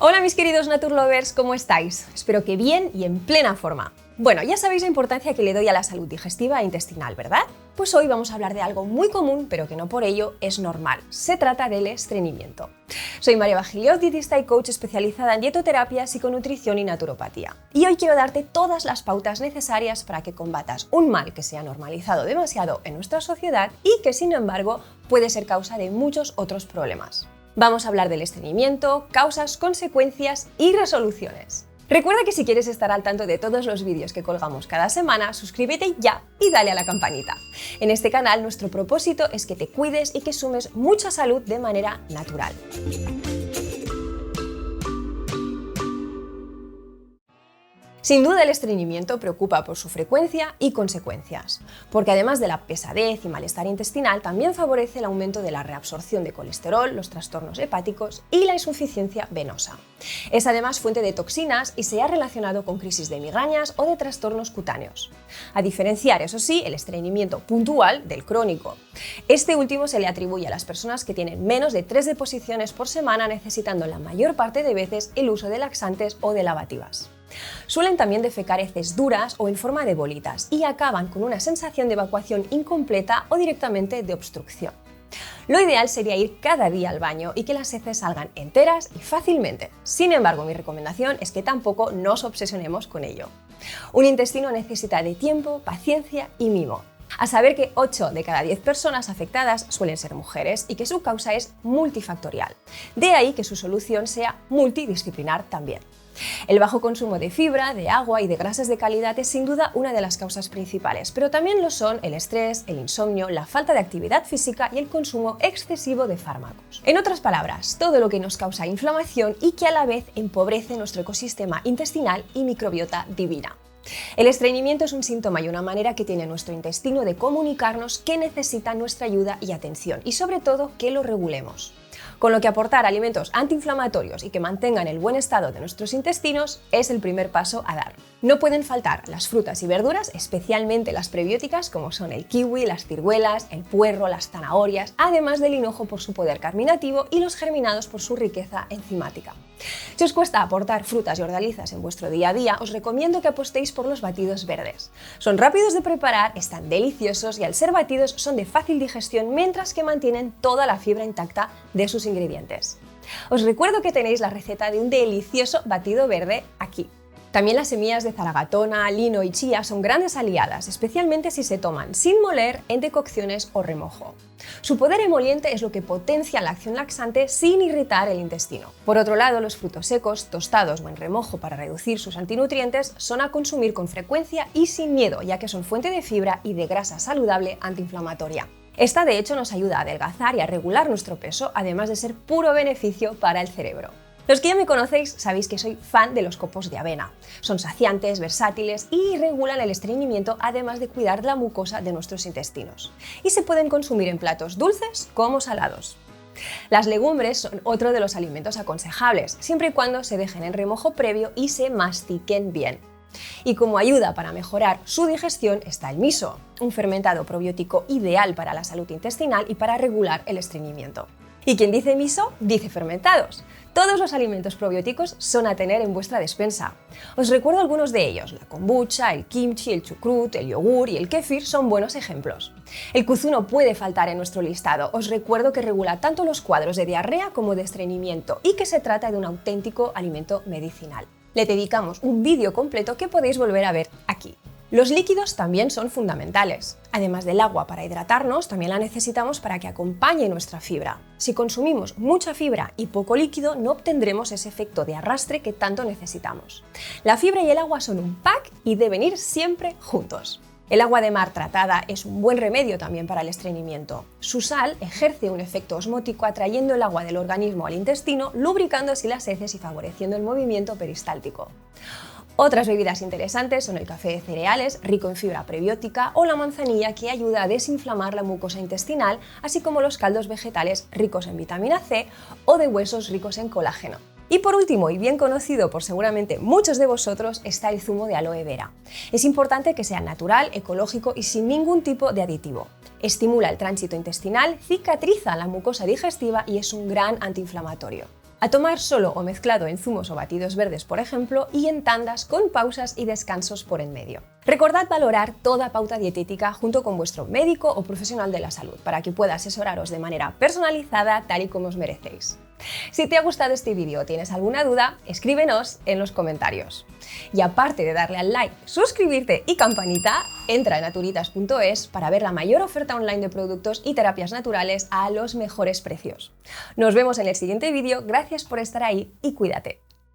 Hola mis queridos Naturlovers, ¿cómo estáis? Espero que bien y en plena forma. Bueno, ya sabéis la importancia que le doy a la salud digestiva e intestinal, ¿verdad? Pues hoy vamos a hablar de algo muy común, pero que no por ello es normal. Se trata del estreñimiento. Soy María Bajilioz, dietista y coach especializada en dietoterapia, psiconutrición y naturopatía. Y hoy quiero darte todas las pautas necesarias para que combatas un mal que se ha normalizado demasiado en nuestra sociedad y que, sin embargo, puede ser causa de muchos otros problemas. Vamos a hablar del estreñimiento, causas, consecuencias y resoluciones. Recuerda que si quieres estar al tanto de todos los vídeos que colgamos cada semana, suscríbete ya y dale a la campanita. En este canal nuestro propósito es que te cuides y que sumes mucha salud de manera natural. Sin duda el estreñimiento preocupa por su frecuencia y consecuencias, porque además de la pesadez y malestar intestinal, también favorece el aumento de la reabsorción de colesterol, los trastornos hepáticos y la insuficiencia venosa. Es además fuente de toxinas y se ha relacionado con crisis de migrañas o de trastornos cutáneos. A diferenciar, eso sí, el estreñimiento puntual del crónico. Este último se le atribuye a las personas que tienen menos de 3 deposiciones por semana, necesitando la mayor parte de veces el uso de laxantes o de lavativas. Suelen también defecar heces duras o en forma de bolitas y acaban con una sensación de evacuación incompleta o directamente de obstrucción. Lo ideal sería ir cada día al baño y que las heces salgan enteras y fácilmente. Sin embargo, mi recomendación es que tampoco nos obsesionemos con ello. Un intestino necesita de tiempo, paciencia y mimo. A saber que 8 de cada 10 personas afectadas suelen ser mujeres y que su causa es multifactorial. De ahí que su solución sea multidisciplinar también. El bajo consumo de fibra, de agua y de grasas de calidad es sin duda una de las causas principales, pero también lo son el estrés, el insomnio, la falta de actividad física y el consumo excesivo de fármacos. En otras palabras, todo lo que nos causa inflamación y que a la vez empobrece nuestro ecosistema intestinal y microbiota divina. El estreñimiento es un síntoma y una manera que tiene nuestro intestino de comunicarnos que necesita nuestra ayuda y atención y sobre todo que lo regulemos. Con lo que aportar alimentos antiinflamatorios y que mantengan el buen estado de nuestros intestinos es el primer paso a dar. No pueden faltar las frutas y verduras, especialmente las prebióticas como son el kiwi, las ciruelas, el puerro, las zanahorias, además del hinojo por su poder carminativo y los germinados por su riqueza enzimática. Si os cuesta aportar frutas y hortalizas en vuestro día a día, os recomiendo que apostéis por los batidos verdes. Son rápidos de preparar, están deliciosos y al ser batidos son de fácil digestión mientras que mantienen toda la fibra intacta de sus ingredientes. Os recuerdo que tenéis la receta de un delicioso batido verde aquí. También las semillas de zaragatona, lino y chía son grandes aliadas, especialmente si se toman sin moler, en decocciones o remojo. Su poder emoliente es lo que potencia la acción laxante sin irritar el intestino. Por otro lado, los frutos secos, tostados o en remojo para reducir sus antinutrientes son a consumir con frecuencia y sin miedo, ya que son fuente de fibra y de grasa saludable antiinflamatoria. Esta de hecho nos ayuda a adelgazar y a regular nuestro peso, además de ser puro beneficio para el cerebro. Los que ya me conocéis sabéis que soy fan de los copos de avena. Son saciantes, versátiles y regulan el estreñimiento, además de cuidar la mucosa de nuestros intestinos. Y se pueden consumir en platos dulces como salados. Las legumbres son otro de los alimentos aconsejables, siempre y cuando se dejen en remojo previo y se mastiquen bien. Y como ayuda para mejorar su digestión está el miso, un fermentado probiótico ideal para la salud intestinal y para regular el estreñimiento. Y quien dice miso, dice fermentados. Todos los alimentos probióticos son a tener en vuestra despensa. Os recuerdo algunos de ellos: la kombucha, el kimchi, el chucrut, el yogur y el kéfir son buenos ejemplos. El kuzu no puede faltar en nuestro listado. Os recuerdo que regula tanto los cuadros de diarrea como de estreñimiento y que se trata de un auténtico alimento medicinal. Le dedicamos un vídeo completo que podéis volver a ver aquí. Los líquidos también son fundamentales. Además del agua para hidratarnos, también la necesitamos para que acompañe nuestra fibra. Si consumimos mucha fibra y poco líquido, no obtendremos ese efecto de arrastre que tanto necesitamos. La fibra y el agua son un pack y deben ir siempre juntos. El agua de mar tratada es un buen remedio también para el estreñimiento. Su sal ejerce un efecto osmótico atrayendo el agua del organismo al intestino, lubricando así las heces y favoreciendo el movimiento peristáltico. Otras bebidas interesantes son el café de cereales, rico en fibra prebiótica, o la manzanilla, que ayuda a desinflamar la mucosa intestinal, así como los caldos vegetales ricos en vitamina C o de huesos ricos en colágeno. Y por último, y bien conocido por seguramente muchos de vosotros, está el zumo de aloe vera. Es importante que sea natural, ecológico y sin ningún tipo de aditivo. Estimula el tránsito intestinal, cicatriza la mucosa digestiva y es un gran antiinflamatorio. A tomar solo o mezclado en zumos o batidos verdes, por ejemplo, y en tandas con pausas y descansos por en medio. Recordad valorar toda pauta dietética junto con vuestro médico o profesional de la salud para que pueda asesoraros de manera personalizada tal y como os merecéis. Si te ha gustado este vídeo o tienes alguna duda, escríbenos en los comentarios. Y aparte de darle al like, suscribirte y campanita, entra en naturitas.es para ver la mayor oferta online de productos y terapias naturales a los mejores precios. Nos vemos en el siguiente vídeo, gracias por estar ahí y cuídate.